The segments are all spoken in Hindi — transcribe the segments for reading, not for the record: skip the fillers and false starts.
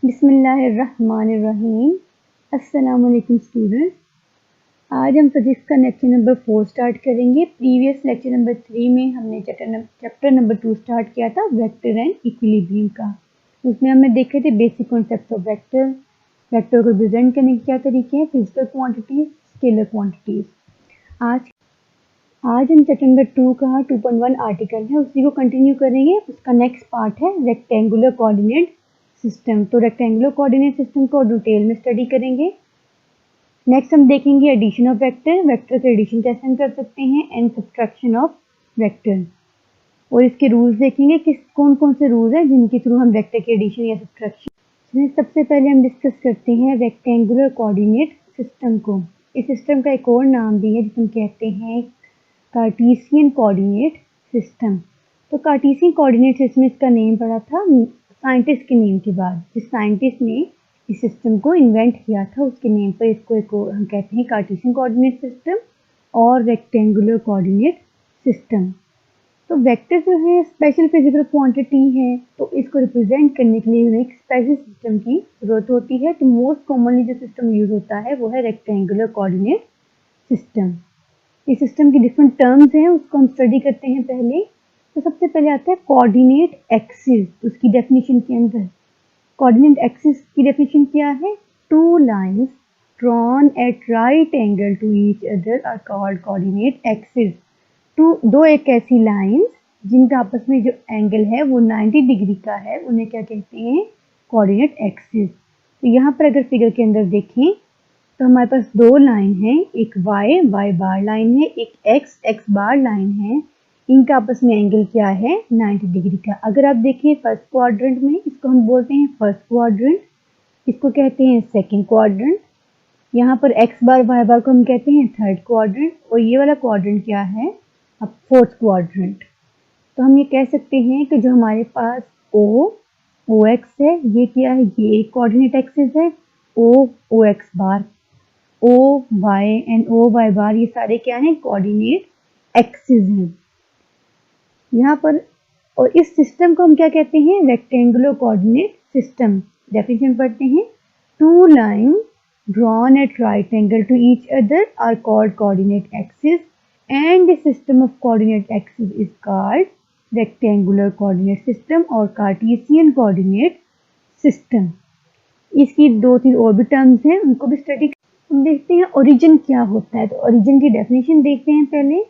बिस्मिल्लाहिर्रहमानिर्रहीम। अस्सलाम वालेकुम स्टूडेंट्स। आज हम फिजिक्स का लेक्चर नंबर 4 स्टार्ट करेंगे। प्रीवियस लेक्चर नंबर 3 में हमने चैप्टर नंबर 2 स्टार्ट किया था वेक्टर एंड इक्विलिब्रियम का। उसमें हमने देखे थे basic concept of vector, vector को रिप्रेजेंट करने के क्या तरीके हैं, फिजिकल क्वांटिटीज, स्केलर क्वांटिटीज। आज हम चैप्टर नंबर 2 का 2.1 आर्टिकल है, उसी को कंटिन्यू करेंगे। उसका नेक्स्ट पार्ट है रेक्टेंगुलर कोऑर्डिनेट सिस्टम। तो रेक्टेंगुलर कोऑर्डिनेट सिस्टम को डिटेल में स्टडी करेंगे। नेक्स्ट हम देखेंगे एडिशन ऑफ वेक्टर, वेक्टर का एडिशन कैसे हम कर सकते हैं, एंड सब्ट्रैक्शन ऑफ वेक्टर, और इसके रूल्स देखेंगे कि कौन कौन से रूल्स हैं जिनके थ्रू हम वेक्टर के एडिशन या सब्ट्रैक्शन। सबसे पहले हम डिस्कस करते हैं रेक्टेंगुलर कोऑर्डिनेट सिस्टम को। इस सिस्टम का एक और नाम भी है जिसे कहते हैं कार्टेशियन कोऑर्डिनेट सिस्टम। तो कार्टेशियन कोऑर्डिनेट सिस्टम इसका नेम पड़ा था साइंटिस्ट के नेम के बाद। जिस साइंटिस्ट ने इस सिस्टम को इन्वेंट किया था उसके नेम पर इसको एक हम कहते हैं कार्टेशियन कोऑर्डिनेट सिस्टम और रेक्टेंगुलर कोऑर्डिनेट सिस्टम। तो वेक्टर जो है स्पेशल फिजिकल क्वांटिटी है, तो इसको रिप्रेजेंट करने के लिए एक स्पेशल सिस्टम की जरूरत होती है। तो मोस्ट कॉमनली जो सिस्टम यूज होता है वो है रेक्टेंगुलर कोऑर्डिनेट सिस्टम। इस सिस्टम की डिफरेंट टर्म्स हैं, उसको हम स्टडी करते हैं पहले। तो सबसे पहले आता है कोऑर्डिनेट एक्सिस। उसकी डेफिनेशन के अंदर कोऑर्डिनेट एक्सिस की डेफिनेशन क्या है, two lines drawn at right angle to each other are called coordinate axis. दो एक ऐसी लाइंस जिनका आपस में जो एंगल है वो 90 डिग्री का है, उन्हें क्या कहते हैं, कोऑर्डिनेट एक्सिस। तो यहाँ पर अगर फिगर के अंदर देखें तो हमारे पास दो लाइन है, एक y बार लाइन है, एक x बार लाइन है। इनका आपस में एंगल क्या है, 90 डिग्री का। अगर आप देखिए फर्स्ट क्वाड्रेंट में, इसको हम बोलते हैं फर्स्ट क्वाड्रेंट, इसको कहते हैं सेकंड क्वाड्रेंट। यहाँ पर x बार y बार को हम कहते हैं थर्ड क्वाड्रेंट, और ये वाला क्वाड्रेंट क्या है, अब फोर्थ क्वाड्रेंट। तो हम ये कह सकते हैं कि जो हमारे पास OX है, ये क्या है, ये एक कोऑर्डिनेट एक्सिस है। OX bar, OY and OY बार, ये सारे क्या हैं, कोऑर्डिनेट एक्सिस हैं यहाँ पर। और इस सिस्टम को हम क्या कहते हैं, रेक्टेंगुलर कोऑर्डिनेट सिस्टम। डेफिनेशन पढ़ते हैं, two line drawn at right angle to each other are called coordinate axis and the system of coordinate axis is called rectangular coordinate system और कार्टेशियन कोऑर्डिनेट सिस्टम। इसकी दो तीन और भी टर्म्स हैं, उनको भी स्टडी देखते हैं। ओरिजिन क्या होता है, तो ओरिजिन की डेफिनेशन देखते हैं पहले।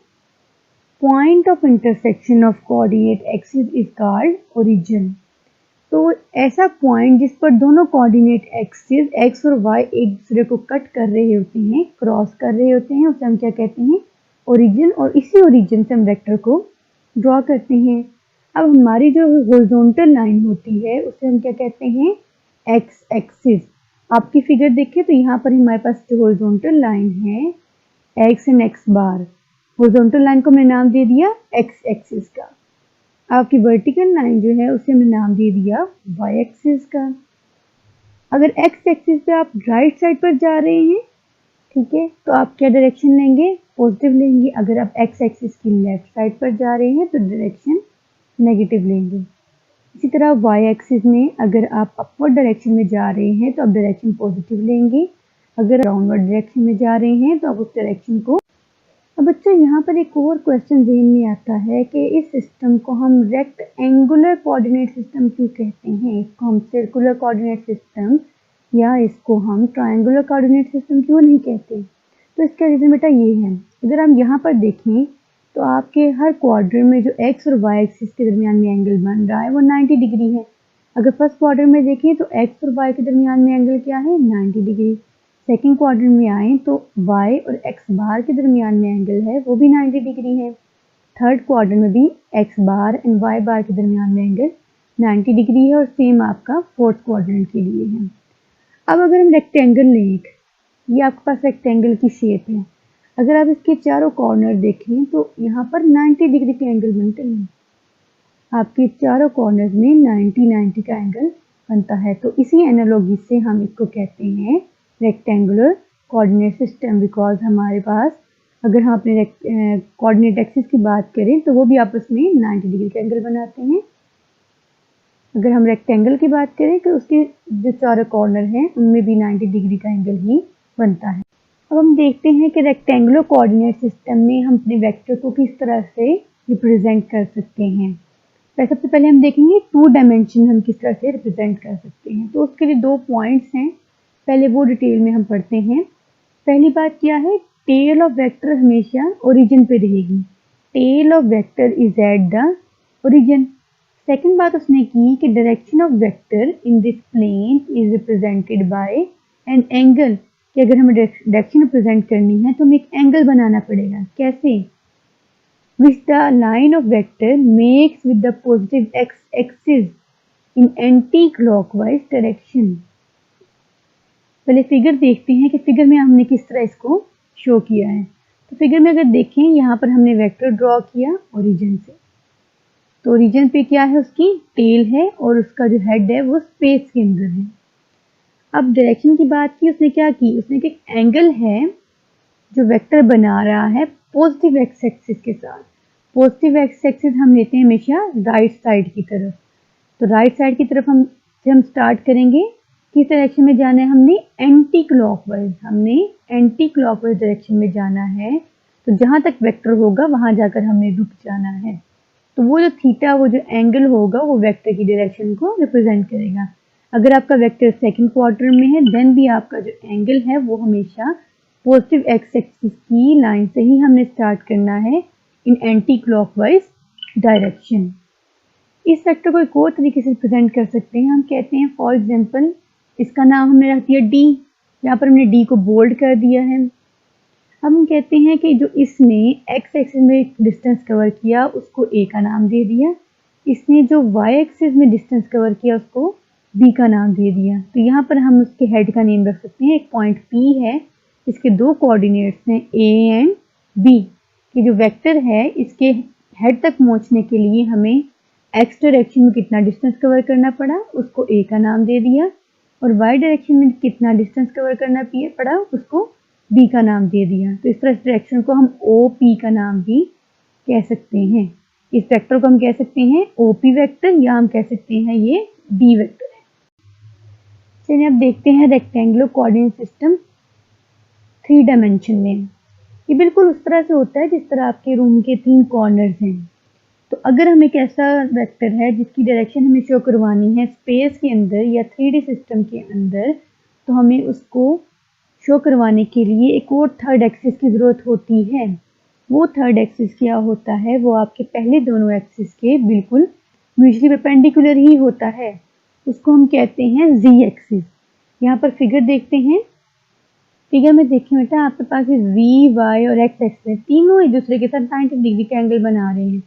Point of intersection of coordinate axis is called origin. तो ऐसा पॉइंट जिस पर दोनों कोऑर्डिनेट एक्सिस x और y एक दूसरे को कट कर रहे होते हैं, क्रॉस कर रहे होते हैं, उसे हम क्या कहते हैं, ओरिजिन। और इसी ओरिजिन से हम वेक्टर को ड्रॉ करते हैं। अब हमारी जो हॉरिजॉन्टल लाइन होती है उसे हम क्या कहते हैं, एक्स एक्सिस। आपकी फिगर देखिए तो यहाँ पर हमारे पास जो हॉरिजॉन्टल लाइन है x and x bar, horizontal line को मैंने नाम दे दिया x एक्सिस का। आपकी वर्टिकल लाइन जो है उसे हमने नाम दे दिया y एक्सिस का। अगर x एक्सिस पे आप राइट साइड पर जा रहे हैं, ठीक है, तो आप क्या डायरेक्शन लेंगे, पॉजिटिव लेंगे। अगर आप x एक्सिस की लेफ्ट साइड पर जा रहे हैं तो डायरेक्शन नेगेटिव लेंगे। इसी तरह y एक्सिस में अगर आप अपवर्ड डायरेक्शन में जा रहे हैं तो आप डायरेक्शन पॉजिटिव लेंगे। अगर डाउनवर्ड डायरेक्शन में जा रहे हैं तो आप उस डायरेक्शन को। अब बच्चों यहाँ पर एक और क्वेश्चन ज़हन में आता है कि इस सिस्टम को हम रेक्टेंगुलर कोऑर्डिनेट सिस्टम क्यों कहते हैं, इसको हम सर्कुलर कोऑर्डिनेट सिस्टम या इसको हम ट्रायंगुलर कोऑर्डिनेट सिस्टम क्यों नहीं कहते। तो इसका रीज़न बेटा ये है, अगर हम यहाँ पर देखें तो आपके हर क्वाड्रेंट में जो x और y एक्सिस के दरमियान में एंगल बन रहा है वो 90 डिग्री है। अगर फर्स्ट क्वाड्रेंट में देखें तो x और y के दरमियान में एंगल क्या है, 90 डिग्री। सेकंड क्वाड्रेंट में आए तो y और x बार के दरमियान में एंगल है वो भी 90 डिग्री है। थर्ड क्वाड्रेंट में भी x बार एंड y बार के दरमियान में एंगल 90 डिग्री है, और सेम आपका फोर्थ क्वाड्रेंट के लिए है। अब अगर हम रेक्टेंगल लें, ये आपके पास रेक्टेंगल की शेप है, अगर आप इसके चारों कॉर्नर देखें तो यहाँ पर 90 डिग्री के एंगल बनते हैं। आपके चारों कॉर्नर में 90 का एंगल बनता है। तो इसी एनालॉजी से हम इसको कहते हैं रेक्टेंगुलर कोऑर्डिनेट सिस्टम, बिकॉज हमारे पास अगर हम अपने कोऑर्डिनेट एक्सिस की बात करें तो वो भी आपस में 90 डिग्री का एंगल बनाते हैं। अगर हम रेक्टेंगल की बात करें तो उसके जो चारों कॉर्नर हैं उनमें भी 90 डिग्री का एंगल ही बनता है। अब हम देखते हैं कि रेक्टेंगुलर कोऑर्डिनेट सिस्टम में हम अपने वेक्टर को किस तरह से रिप्रेजेंट कर सकते हैं। तो सबसे पहले हम देखेंगे 2 डायमेंशन हम किस तरह से रिप्रेजेंट कर सकते हैं। तो उसके लिए 2 पॉइंट्स हैं, पहले वो डिटेल में हम पढ़ते हैं। पहली बात क्या है, टेल ऑफ वेक्टर हमेशा ओरिजिन पे रहेगी। Tail of vector is at the origin. Second बात उसने की कि direction of vector in this plane is represented by an angle, कि अगर हमें डायरेक्शन रिप्रेजेंट करनी है तो हमें एक एंगल बनाना पड़ेगा। कैसे? which the line of vector makes with the positive x-axis in anti-clockwise direction। पहले फिगर देखते हैं कि फिगर में हमने किस तरह इसको शो किया है। तो फिगर में अगर देखें, यहाँ पर हमने वेक्टर ड्रॉ किया ओरिजिन से। तो ओरिजिन पे क्या है, उसकी टेल है और उसका जो हेड है वो स्पेस के अंदर है। अब डायरेक्शन की बात की, उसने क्या की, उसने एक एंगल है जो वेक्टर बना रहा है पॉजिटिव एक्स एक्सिस के साथ। पॉजिटिव एक्स एक्सिस हम लेते हैं हमेशा राइट साइड की तरफ। तो राइट साइड की तरफ हम स्टार्ट करेंगे, किस डायरेक्शन में जाना है, हमने एंटी क्लॉकवाइज, हमने एंटी क्लॉकवाइज डायरेक्शन में जाना है। तो जहां तक वेक्टर होगा वहां जाकर हमने रुक जाना है। तो वो जो थीटा, वो जो एंगल होगा वो वेक्टर की डायरेक्शन को रिप्रेजेंट करेगा। अगर आपका वेक्टर सेकंड क्वार्टर में है देन भी आपका जो एंगल है वो हमेशा पॉजिटिव एक्स एक्सिस की लाइन से ही हमने स्टार्ट करना है इन एंटी क्लॉकवाइज डायरेक्शन। इस वेक्टर को एक और तरीके से रिप्रेजेंट कर सकते हैं। हम कहते हैं फॉर एग्जांपल इसका नाम हमने रख दिया डी, यहाँ पर हमने डी को बोल्ड कर दिया है। अब हम कहते हैं कि जो इसने एक्स एक्सिस में डिस्टेंस कवर किया उसको ए का नाम दे दिया, इसने जो वाई एक्सिस में डिस्टेंस कवर किया उसको बी का नाम दे दिया। तो यहाँ पर हम उसके हेड का नेम रख सकते हैं। एक पॉइंट पी है, इसके 2 कोऑर्डिनेट्स हैं ए एंड बी, कि जो वेक्टर है इसके हेड तक पहुंचने के लिए हमें एक्स डायरेक्शन में कितना डिस्टेंस कवर करना पड़ा उसको ए का नाम दे दिया, और वाई डायरेक्शन में कितना डिस्टेंस कवर करना पड़ा उसको बी का नाम दे दिया। तो इस तरह इस डायरेक्शन को हम ओ पी का नाम भी कह सकते हैं। इस वेक्टर को हम कह सकते हैं ओ पी वेक्टर, या हम कह सकते हैं ये बी वेक्टर है। चलिए अब देखते हैं रेक्टेंगुलर कोऑर्डिनेट सिस्टम 3 डायमेंशन में। ये बिल्कुल उस तरह से होता है जिस तरह आपके रूम के 3 कॉर्नर्स हैं। तो अगर हम एक ऐसा वेक्टर है जिसकी डायरेक्शन हमें शो करवानी है स्पेस के अंदर या 3D सिस्टम के अंदर, तो हमें उसको शो करवाने के लिए एक और थर्ड एक्सिस की ज़रूरत होती है। वो थर्ड एक्सिस क्या होता है, वो आपके पहले दोनों एक्सिस के बिल्कुल म्यूचुअली परपेंडिकुलर ही होता है। उसको हम कहते हैं जी एक्सिस। यहाँ पर फिगर देखते हैं, फिगर में देखें बेटा आपके पास वी वाई और एक्स एक्सिस है, तीनों एक दूसरे के साथ 90 डिग्री का एंगल बना रहे हैं।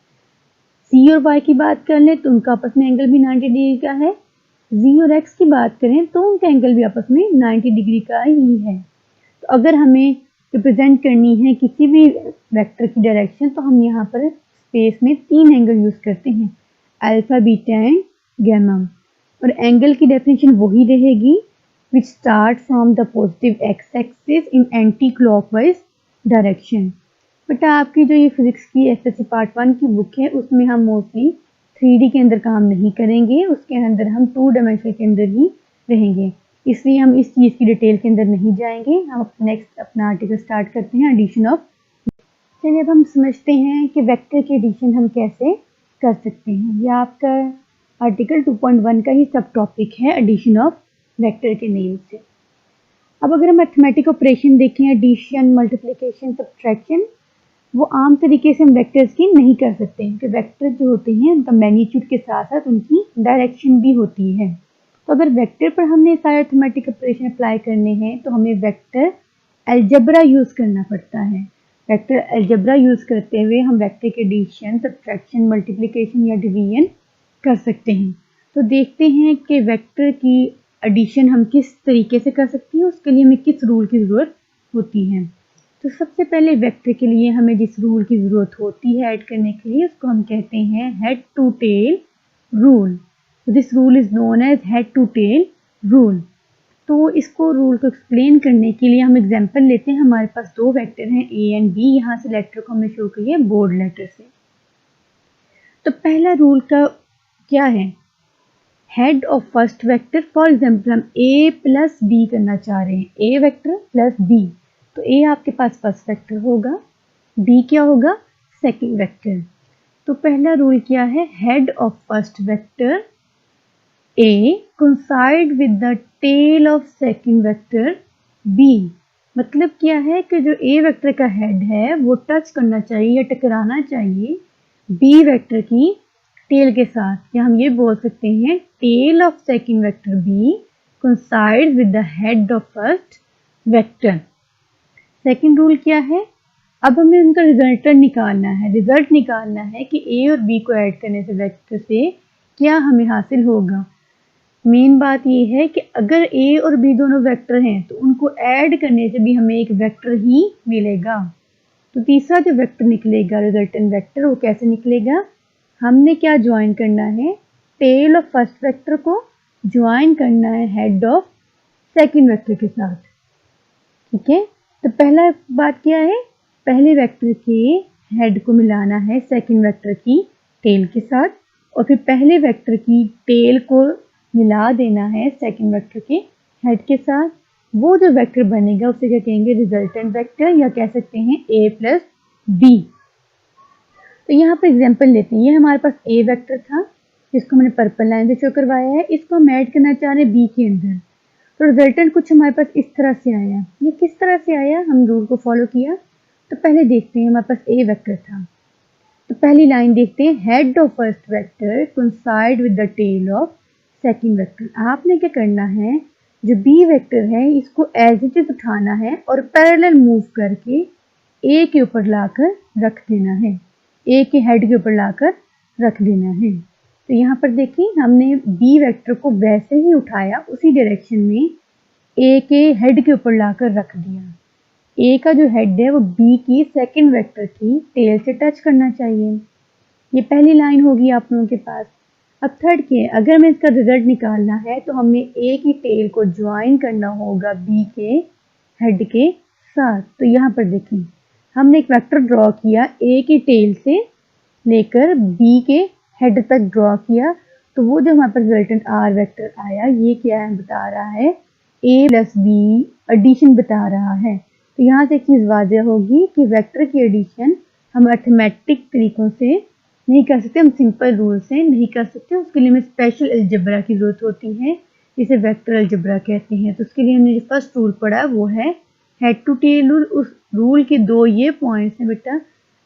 सी और वाई की बात कर लें तो उनका आपस में एंगल भी 90 डिग्री का है। जी और एक्स की बात करें तो उनका एंगल भी आपस में 90 डिग्री का ही है। तो अगर हमें रिप्रेजेंट करनी है किसी भी वेक्टर की डायरेक्शन तो हम यहाँ पर स्पेस में 3 एंगल यूज करते हैं, अल्फा बीटा एंड गैमा। और एंगल की डेफिनेशन वही रहेगी which start from the positive x-axis in anti-clockwise direction। बेटा आपकी जो ये फिजिक्स की एसएससी पार्ट 1 की बुक है उसमें हम मोस्टली 3D के अंदर काम नहीं करेंगे, उसके अंदर हम 2 डायमेंशन के अंदर ही रहेंगे, इसलिए हम इस चीज़ की डिटेल के अंदर नहीं जाएंगे। हम नेक्स्ट अपना आर्टिकल स्टार्ट करते हैं एडिशन ऑफ। चलिए अब हम समझते हैं कि वेक्टर की एडिशन हम कैसे कर सकते हैं। यह आपका आर्टिकल 2.1 का ही सब टॉपिक है, एडिशन ऑफ वेक्टर के नेम से। अब अगर हम मैथमेटिक ऑपरेशन देखें, एडिशन, मल्टीप्लिकेशन, सब्ट्रैक्शन, वो आम तरीके से हम वेक्टर्स की नहीं कर सकते क्योंकि वेक्टर जो होते हैं उनका मैग्नीट्यूड के साथ साथ उनकी डायरेक्शन भी होती है। तो अगर वेक्टर पर हमने सारे अरिथमेटिक ऑपरेशन अप्लाई करने हैं तो हमें वेक्टर अलजेब्रा यूज करना पड़ता है। वेक्टर अलजेब्रा यूज करते हुए हम वेक्टर के एडिशन, सब्ट्रैक्शन, मल्टीप्लिकेशन या डिवीजन कर सकते हैं। तो देखते हैं कि वेक्टर की एडिशन हम किस तरीके से कर सकते हैं, उसके लिए हमें किस रूल की ज़रूरत होती है। तो सबसे पहले वेक्टर के लिए हमें जिस रूल की ज़रूरत होती है ऐड करने के लिए उसको हम कहते हैं head to tail rule. This rule is known as head to tail rule. तो इसको रूल को एक्सप्लेन करने के लिए हम एग्जांपल लेते हैं। हमारे पास 2 वेक्टर हैं ए एंड बी, यहाँ से लेटर को हमने शो किया बोल्ड लेटर से। तो पहला रूल का क्या है, head of first vector, for example हम a प्लस बी करना चाह रहे हैं, a वेक्टर प्लस b, तो a आपके पास फर्स्ट वेक्टर होगा, b क्या होगा, सेकंड वेक्टर। तो पहला रूल क्या है, head of first vector a coincide with the tail of second vector b। मतलब क्या है कि जो a वेक्टर का हेड है वो टच करना चाहिए या टकराना चाहिए b वेक्टर की टेल के साथ, या हम ये बोल सकते हैं tail of second vector b coincide with the head of first vector. Second rule क्या है, अब हमें उनका रिजल्टेंट निकालना है, रिजल्ट निकालना है कि a और b को ऐड करने से वेक्टर से क्या हमें हासिल होगा। मेन बात ये है कि अगर a और b दोनों वेक्टर हैं तो उनको ऐड करने से भी हमें एक वेक्टर ही मिलेगा। तो तीसरा जो वेक्टर निकलेगा रिजल्टेंट वेक्टर, वो कैसे निकलेगा, हमने क्या ज्वाइन करना है, टेल ऑफ फर्स्ट वेक्टर को ज्वाइन करना है हेड ऑफ सेकंड वेक्टर के साथ। ठीक है, तो पहला बात क्या है, पहले वेक्टर के हेड को मिलाना है सेकंड वेक्टर की टेल के साथ, और फिर पहले वेक्टर की टेल को मिला देना है सेकंड वेक्टर के हेड के साथ। वो जो वेक्टर बनेगा उसे क्या कहेंगे, रिजल्टेंट वेक्टर, या कह सकते हैं a प्लस b। तो यहाँ पर एग्जाम्पल लेते हैं, ये हमारे पास a वेक्टर था जिसको मैंने पर्पल लाइन से शो करवाया है, इसको हम ऐड करना चाह रहे हैं b के अंदर। तो रिजल्टेंट कुछ हमारे पास इस तरह से आया। ये किस तरह से आया, हम रूल को फॉलो किया। तो पहले देखते हैं, हमारे पास a वेक्टर था, तो पहली लाइन देखते हैं, head of first vector coincide with the tail of second vector. आपने क्या करना है, जो b वेक्टर है इसको एज इट इज उठाना है और पैरेलल मूव करके a के ऊपर लाकर रख देना है, a के हेड के ऊपर लाकर रख देना है। तो यहाँ पर देखिए हमने b वेक्टर को वैसे ही उठाया, उसी डायरेक्शन में a के हेड के ऊपर लाकर रख दिया। a का जो हेड है वो b की सेकंड वेक्टर की टेल से टच करना चाहिए। ये पहली लाइन होगी आप लोगों के पास। अब थर्ड के, अगर हमें इसका रिजल्ट निकालना है तो हमें a की टेल को ज्वाइन करना होगा b के हेड के साथ। तो यहाँ पर देखें, हमने एक वेक्टर ड्रॉ किया, a की टेल से लेकर b के हेड तक ड्रॉ किया, तो वो जो हमारे पास रिजल्टेंट r वेक्टर आया, ये क्या है, बता रहा है a प्लस b एडिशन बता रहा है। तो यहाँ से एक चीज़ वाज़ेह होगी कि वेक्टर की एडिशन हम अर्थमेटिक तरीकों से नहीं कर सकते, हम सिंपल रूल से नहीं कर सकते, उसके लिए हमें स्पेशल अलजेब्रा की ज़रूरत होती है, जिसे वेक्टर अलजेब्रा कहते हैं। तो उसके लिए हमने जो फर्स्ट रूल पढ़ा वो है हेड टू टेल रूल। उस रूल के दो ये पॉइंट्स हैं बेटा,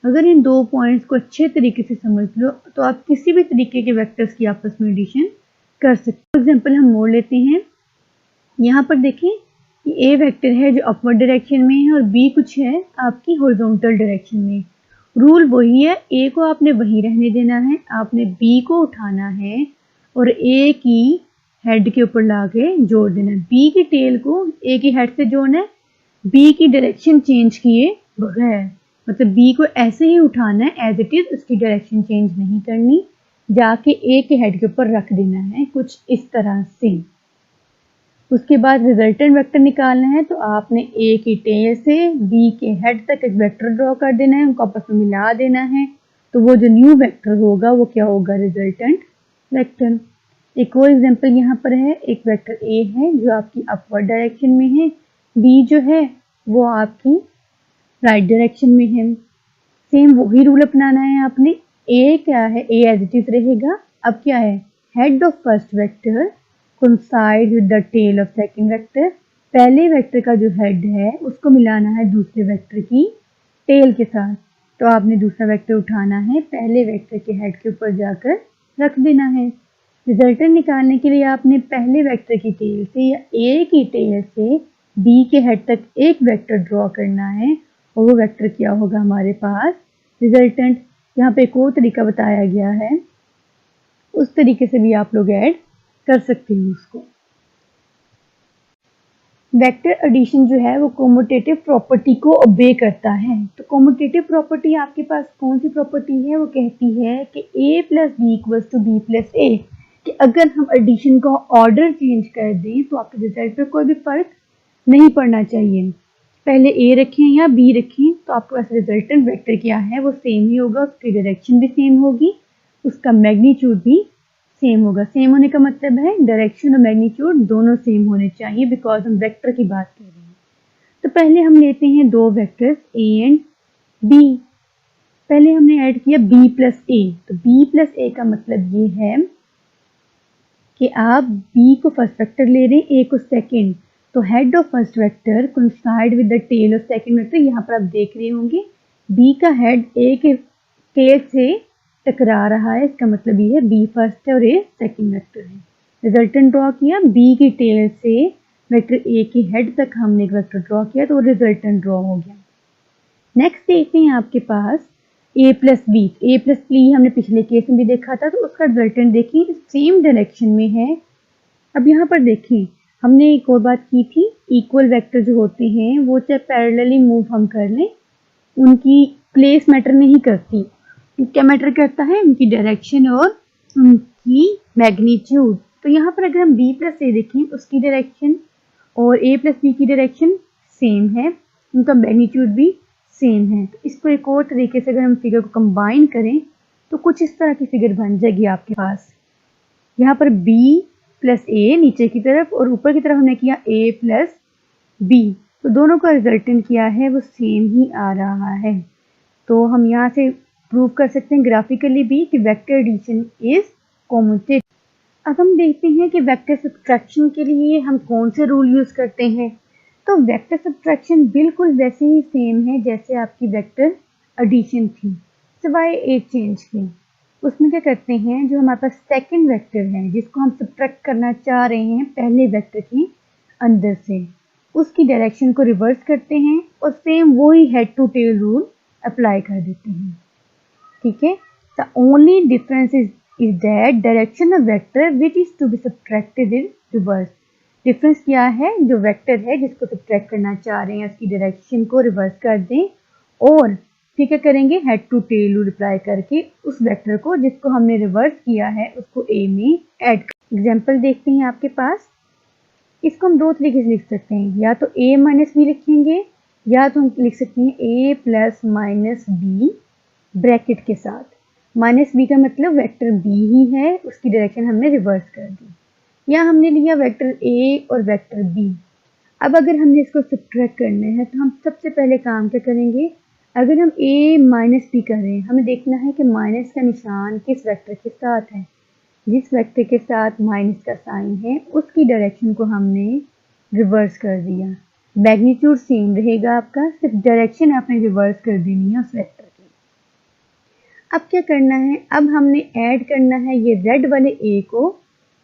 अगर इन दो पॉइंट्स को अच्छे तरीके से समझ लो तो आप किसी भी तरीके के वेक्टर्स की आपस में एडिशन कर सकते हो। एग्जाम्पल हम मोड़ लेते हैं, यहाँ पर देखें कि a वेक्टर है जो अपवर्ड डायरेक्शन में है और b कुछ है आपकी हॉरिजॉन्टल डायरेक्शन में। रूल वही है, a को आपने वहीं रहने देना है, आपने b को उठाना है और a की हेड के ऊपर ला के जोड़ देना है। b की टेल को a की हेड से जोड़ना है, b की डायरेक्शन चेंज किए बगैर, मतलब b को ऐसे ही उठाना है एज इट इज, उसकी डायरेक्शन चेंज नहीं करनी, जाके a के हेड के ऊपर रख देना है कुछ इस तरह से। उसके बाद रिजल्टेंट वेक्टर निकालना है, तो आपने a की टेल से b के हेड तक एक वेक्टर ड्रॉ कर देना है, उनको आपस में मिला देना है, तो वो जो न्यू वेक्टर होगा वो क्या होगा, रिजल्टेंट वेक्टर। एक और एग्जांपल यहाँ पर है, एक वेक्टर a है जो आपकी अपवर्ड डायरेक्शन में है, b जो है वो आपकी राइट डायरेक्शन में है। सेम वही रूल अपनाना है आपने, a क्या है, a एज इट इज रहेगा। अब क्या है, head of first vector coincide with the tail of second vector, पहले वेक्टर का जो हेड है उसको मिलाना है दूसरे वेक्टर की टेल के साथ। तो आपने दूसरा वेक्टर उठाना है, पहले वेक्टर के हेड के ऊपर जाकर रख देना है। रिजल्टेंट निकालने के लिए आपने पहले वेक्टर की टेल से या a की टेल से b के हेड तक एक वेक्टर ड्रॉ करना है, और वो वेक्टर क्या होगा हमारे पास, रिजल्टेंट। यहाँ पे एक और तरीका बताया गया है, उस तरीके से भी आप लोग ऐड कर सकते हैं उसको। वेक्टर एडिशन जो है वो कोमोटेटिव प्रॉपर्टी को ओबे करता है। तो कोमोटेटिव प्रॉपर्टी आपके पास कौन सी प्रॉपर्टी है, वो कहती है कि a plus B equals to B plus A, कि अगर हम एडिशन का ऑर्डर चेंज कर दें तो आपके रिजल्ट पर कोई भी फर्क नहीं पड़ना चाहिए। पहले a रखें या b रखें तो आपके पास रिजल्टेंट वेक्टर क्या है वो सेम ही होगा, उसकी डायरेक्शन भी सेम होगी, उसका मैग्नीट्यूड भी सेम होगा। सेम होने का मतलब है डायरेक्शन और मैग्नीट्यूड दोनों सेम होने चाहिए, बिकॉज हम वेक्टर की बात कर रहे हैं। तो पहले हम लेते हैं दो वेक्टर्स a एंड b। पहले हमने ऐड किया b प्लस a, तो b प्लस a का मतलब ये है कि आप b को फर्स्ट वेक्टर ले रहे हैं, a को सेकंड, तो head of first vector coincide with the tail of second vector. यहाँ पर आप देख रहे होंगे b का हेड a के टेल से टकरा रहा है, इसका मतलब ये है b फर्स्ट है और a सेकंड वेक्टर है। रिजल्टेंट ड्रॉ किया, b की टेल से वेक्टर a की हेड तक हमने एक वेक्टर ड्रॉ किया, तो रिजल्टेंट ड्रॉ हो गया। नेक्स्ट देखते हैं आपके पास a plus B. a plus B हमने पिछले केस में भी देखा था, तो उसका रिजल्टेंट देखिए सेम डायरेक्शन में है। अब यहाँ पर देखें, हमने एक और बात की थी, इक्वल वेक्टर जो होते हैं वो चाहे पैरेलली मूव हम कर लें, उनकी प्लेस मैटर नहीं करती। क्या मैटर करता है? उनकी डायरेक्शन और उनकी मैग्नीट्यूड। तो यहाँ पर अगर हम b प्लस ए देखें, उसकी डायरेक्शन और a प्लस बी की डायरेक्शन सेम है, उनका मैग्नीट्यूड भी सेम है। तो इसको एक और तरीके से अगर हम फिगर को कंबाइन करें तो कुछ इस तरह की फिगर बन जाएगी आपके पास। यहाँ पर b प्लस ए नीचे की तरफ और ऊपर की तरफ हमने किया a प्लस बी, तो दोनों का रिजल्टेंट क्या है वो सेम ही आ रहा है। तो हम यहाँ से प्रूव कर सकते हैं ग्राफिकली भी कि वेक्टर एडिशन इज कॉम्यूटेटिव। अब हम देखते हैं कि वेक्टर सब्ट्रैक्शन के लिए हम कौन से रूल यूज करते हैं। तो वेक्टर सब्ट्रैक्शन बिल्कुल वैसे ही सेम है जैसे आपकी वेक्टर एडिशन थी, सिवाय एक चेंज की। उसमें क्या करते हैं, जो हमारे पास सेकंड वेक्टर है जिसको हम सब्ट्रैक्ट करना चाह रहे हैं पहले वेक्टर के अंदर से, उसकी डायरेक्शन को रिवर्स करते हैं और सेम वही head to tail rule apply कर देते हैं। ठीक है, the only difference is that direction of vector which is to be subtracted in reverse. Difference क्या है, जो वेक्टर है जिसको सब्ट्रैक्ट करना चाह रहे हैं उसकी डायरेक्शन को रिवर्स कर दें और फिर क्या करेंगे, head to tail rule apply करके उस वेक्टर को जिसको हमने रिवर्स किया है उसको a में ऐड कर। एग्जाम्पल देखते हैं आपके पास, इसको हम दो तरीके से लिख सकते हैं, या तो a माइनस बी लिखेंगे या तो हम लिख सकते हैं a plus minus B bracket के साथ। माइनस बी का मतलब वेक्टर b ही है, उसकी डायरेक्शन हमने रिवर्स कर दी। या हमने लिया वेक्टर a और वेक्टर b। अब अगर हमने इसको सब्ट्रैक्ट करना है तो हम सबसे पहले काम क्या करेंगे, अगर हम a माइनस बी कर रहे हैं, हमें देखना है कि माइनस का निशान किस वेक्टर के साथ है। जिस वेक्टर के साथ माइनस का साइन है उसकी डायरेक्शन को हमने रिवर्स कर दिया। मैग्नीट्यूड सेम रहेगा आपका, सिर्फ डायरेक्शन आपने रिवर्स कर देनी है उस वेक्टर की। अब क्या करना है, अब हमने ऐड करना है ये रेड वाले a को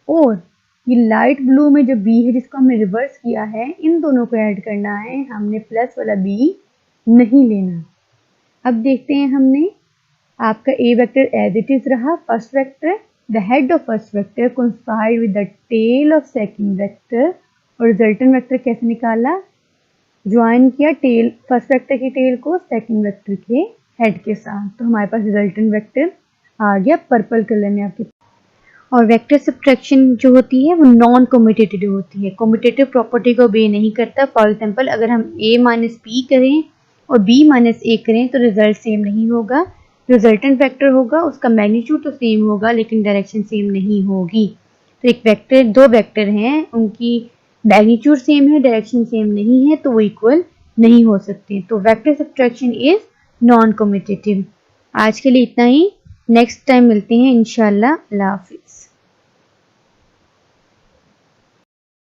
और ये लाइट ब्लू में जो b है जिसको हमने रिवर्स किया है, इन दोनों को ऐड करना है। हमने प्लस वाला b नहीं लेना। अब देखते हैं, हमने आपका a vector as it is रहा, first vector, the head of first vector coincide with the tail of second vector, और रिजल्टेंट वेक्टर कैसे निकाला, ज्वाइन किया टेल फर्स्ट वेक्टर की टेल को सेकंड वेक्टर के हेड के साथ, तो हमारे पास रिजल्टेंट वेक्टर आ गया पर्पल कलर में आपके। और वेक्टर सब्ट्रैक्शन जो होती है वो नॉन कम्यूटेटिव होती है, कम्यूटेटिव प्रॉपर्टी को obey नहीं करता। फॉर एग्जांपल अगर हम a माइनस बी करें और b माइनस ए करें तो रिजल्ट सेम नहीं होगा। रिजल्टेंट वेक्टर होगा उसका मैग्नीट्यूड तो सेम होगा लेकिन डायरेक्शन सेम नहीं होगी। तो एक वेक्टर, दो वेक्टर हैं, उनकी मैग्नीट्यूड सेम है, डायरेक्शन सेम नहीं है, तो वो इक्वल नहीं हो सकते। तो vector subtraction is non commutative. आज के लिए इतना ही, नेक्स्ट टाइम मिलते हैं इंशाल्लाह। अल्लाह हाफिज।